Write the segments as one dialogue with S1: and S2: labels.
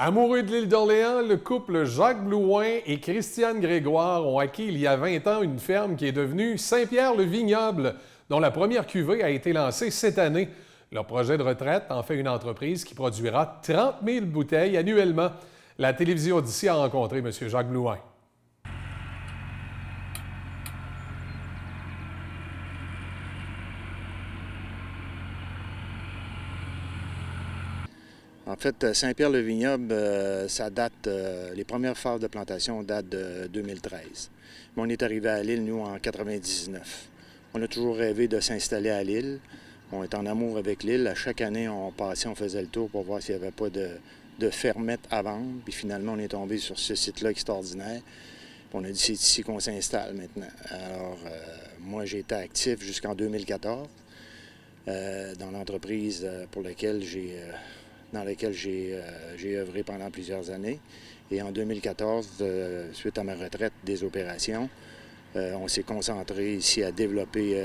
S1: Amoureux de l'île d'Orléans, le couple Jacques Blouin et Christiane Grégoire ont acquis il y a 20 ans une ferme qui est devenue Saint-Pierre-le-Vignoble, dont la première cuvée a été lancée cette année. Leur projet de retraite en fait une entreprise qui produira 30 000 bouteilles annuellement. La télévision d'ici a rencontré M. Jacques Blouin.
S2: En fait, Saint-Pierre-le-Vignoble, ça date, les premières phases de plantation datent de 2013. Mais on est arrivé à l'île, nous, en 99. On a toujours rêvé de s'installer à l'île. On est en amour avec l'île. À chaque année, on passait, on faisait le tour pour voir s'il n'y avait pas de fermettes à vendre. Puis finalement, on est tombé sur ce site-là extraordinaire. Puis on a dit, c'est ici qu'on s'installe maintenant. Alors, moi, j'ai été actif jusqu'en 2014 dans l'entreprise dans laquelle j'ai œuvré pendant plusieurs années. Et en 2014, suite à ma retraite des opérations, on s'est concentré ici à développer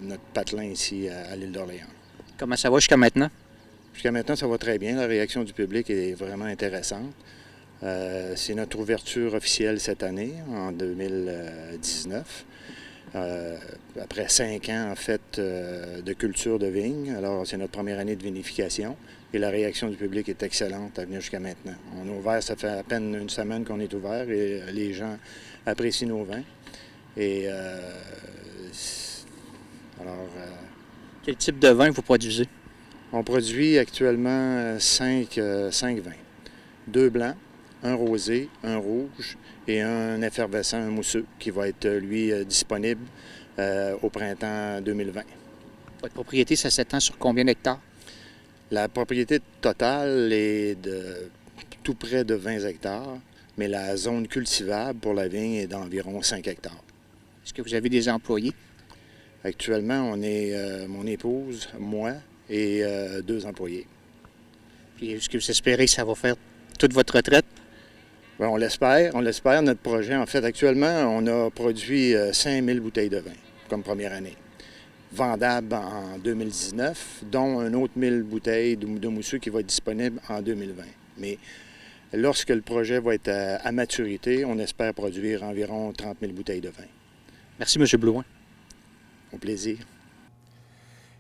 S2: notre patelin ici à l'île d'Orléans.
S3: Comment ça va jusqu'à maintenant?
S2: Jusqu'à maintenant, ça va très bien. La réaction du public est vraiment intéressante. C'est notre ouverture officielle cette année, en 2019. Après 5 ans, en fait, de culture de vigne. Alors, c'est notre première année de vinification. Et la réaction du public est excellente à venir jusqu'à maintenant. On est ouvert, ça fait à peine une semaine qu'on est ouvert et les gens apprécient nos vins. Et
S3: Quel type de vin vous produisez?
S2: on produit actuellement 5 vins. 2 blancs, un rosé, un rouge et un effervescent, un mousseux, qui va être, lui, disponible au printemps 2020.
S3: Votre propriété, ça s'étend sur combien d'hectares?
S2: La propriété totale est de tout près de 20 hectares, mais la zone cultivable pour la vigne est d'environ 5 hectares.
S3: Est-ce que vous avez des employés?
S2: Actuellement, on est mon épouse, moi et 2 employés.
S3: Puis est-ce que vous espérez que ça va faire toute votre retraite?
S2: Bien, on l'espère. Notre projet, en fait, actuellement, on a produit 5000 bouteilles de vin comme première année, vendable en 2019, dont un autre 1000 bouteilles de mousseux qui va être disponible en 2020. Mais lorsque le projet va être à maturité, on espère produire environ 30 000 bouteilles de vin.
S3: Merci, M. Blouin.
S2: Au plaisir.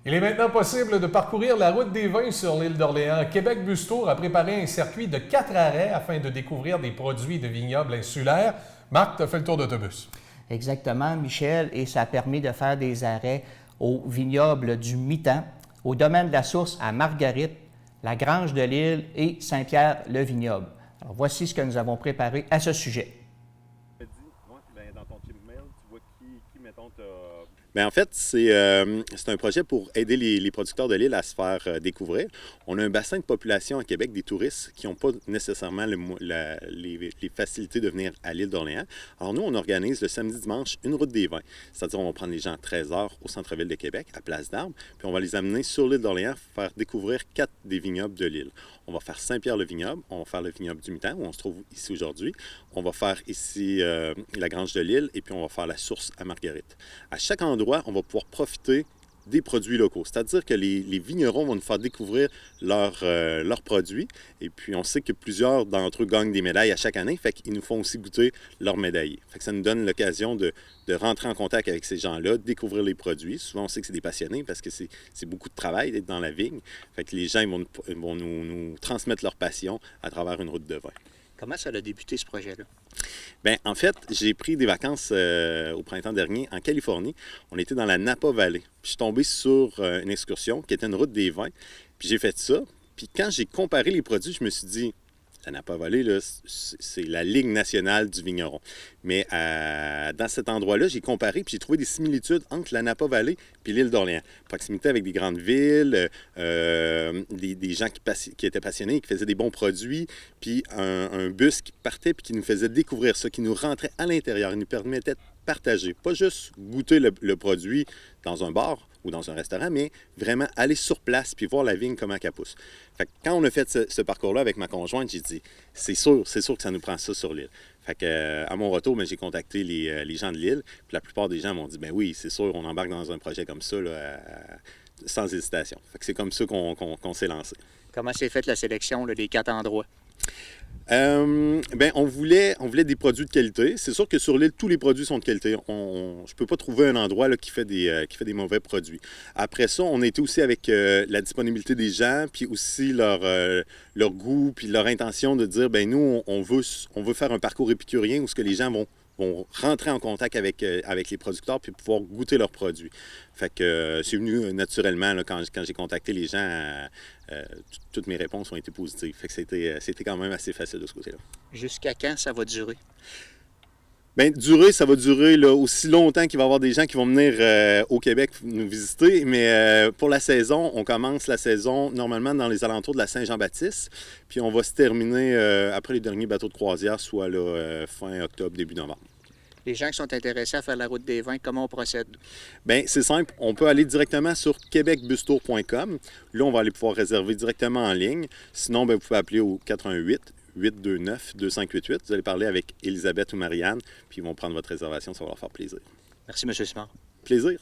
S1: Il est maintenant possible de parcourir la route des vins sur l'île d'Orléans. Québec Bus Tour a préparé un circuit de 4 arrêts afin de découvrir des produits de vignobles insulaires. Marc, tu as fait le tour d'autobus.
S4: Exactement, Michel, et ça a permis de faire des arrêts au vignoble du Mitan, au domaine de la Source à Marguerite, la Grange de l'Île et Saint-Pierre-le-Vignoble. Alors, voici ce que nous avons préparé à ce sujet.
S5: Dans ton email, tu vois qui mettons, Bien, en fait, c'est un projet pour aider les producteurs de l'île à se faire découvrir. On a un bassin de population à Québec, des touristes qui n'ont pas nécessairement les facilités de venir à l'île d'Orléans. Alors nous, on organise le samedi-dimanche une route des vins. C'est-à-dire, on va prendre les gens à 13 h au centre-ville de Québec, à Place d'Armes, puis on va les amener sur l'île d'Orléans, faire découvrir 4 des vignobles de l'île. On va faire Saint-Pierre-le-Vignoble, on va faire le vignoble du Mitan, où on se trouve ici aujourd'hui. On va faire ici la Grange de l'Île, et puis on va faire la Source à Marguerite. À chaque endroit, on va pouvoir profiter des produits locaux. C'est-à-dire que les vignerons vont nous faire découvrir leurs produits. Et puis, on sait que plusieurs d'entre eux gagnent des médailles à chaque année. Fait qu'ils nous font aussi goûter leurs médaillés. Fait que ça nous donne l'occasion de rentrer en contact avec ces gens-là, découvrir les produits. Souvent, on sait que c'est des passionnés parce que c'est beaucoup de travail d'être dans la vigne. Fait que les gens ils vont nous transmettre leur passion à travers une route de vin.
S3: Comment ça a débuté, ce projet-là?
S5: Bien, en fait, j'ai pris des vacances au printemps dernier en Californie. On était dans la Napa Valley. Puis je suis tombé sur une excursion qui était une route des vins. Puis j'ai fait ça. Puis quand j'ai comparé les produits, je me suis dit, la Napa Valley, là, c'est la Ligue nationale du vigneron. Mais dans cet endroit-là, j'ai comparé puis j'ai trouvé des similitudes entre la Napa Valley puis l'île d'Orléans. Proximité avec des grandes villes, des gens qui étaient passionnés, qui faisaient des bons produits, puis un bus qui partait puis qui nous faisait découvrir ça, qui nous rentrait à l'intérieur. Il nous permettait de partager, pas juste goûter le produit dans un bar ou dans un restaurant, mais vraiment aller sur place puis voir la vigne comment elle pousse. Fait que quand on a fait ce parcours-là avec ma conjointe, j'ai dit, c'est sûr que ça nous prend ça sur l'île. Fait que, à mon retour, j'ai contacté les gens de l'île, puis la plupart des gens m'ont dit, ben oui, c'est sûr, on embarque dans un projet comme ça, là, sans hésitation. Fait que c'est comme ça qu'on s'est lancé.
S3: Comment s'est faite la sélection là, des 4 endroits?
S5: On voulait des produits de qualité. C'est sûr que sur l'île, tous les produits sont de qualité. Je ne peux pas trouver un endroit là, qui fait des mauvais produits. Après ça, on a été aussi avec la disponibilité des gens, puis aussi leur goût, puis leur intention de dire, nous, on veut faire un parcours épicurien où ce que les gens vont rentrer en contact avec les producteurs puis pouvoir goûter leurs produits. Fait que c'est venu naturellement là, quand j'ai contacté les gens, toutes mes réponses ont été positives. Fait que c'était quand même assez facile de ce côté-là.
S3: Jusqu'à quand ça va durer?
S5: Ça va durer là, aussi longtemps qu'il va y avoir des gens qui vont venir au Québec nous visiter. Mais pour la saison, on commence la saison normalement dans les alentours de la Saint-Jean-Baptiste. Puis on va se terminer après les derniers bateaux de croisière, soit là, fin octobre, début novembre.
S3: Les gens qui sont intéressés à faire la route des vins, comment on procède?
S5: C'est simple. On peut aller directement sur québecbustour.com. Là, on va aller pouvoir réserver directement en ligne. Sinon, vous pouvez appeler au 418-829-2588. Vous allez parler avec Elisabeth ou Marianne, puis ils vont prendre votre réservation. Ça va leur faire plaisir.
S3: Merci, M. Simard.
S5: Plaisir.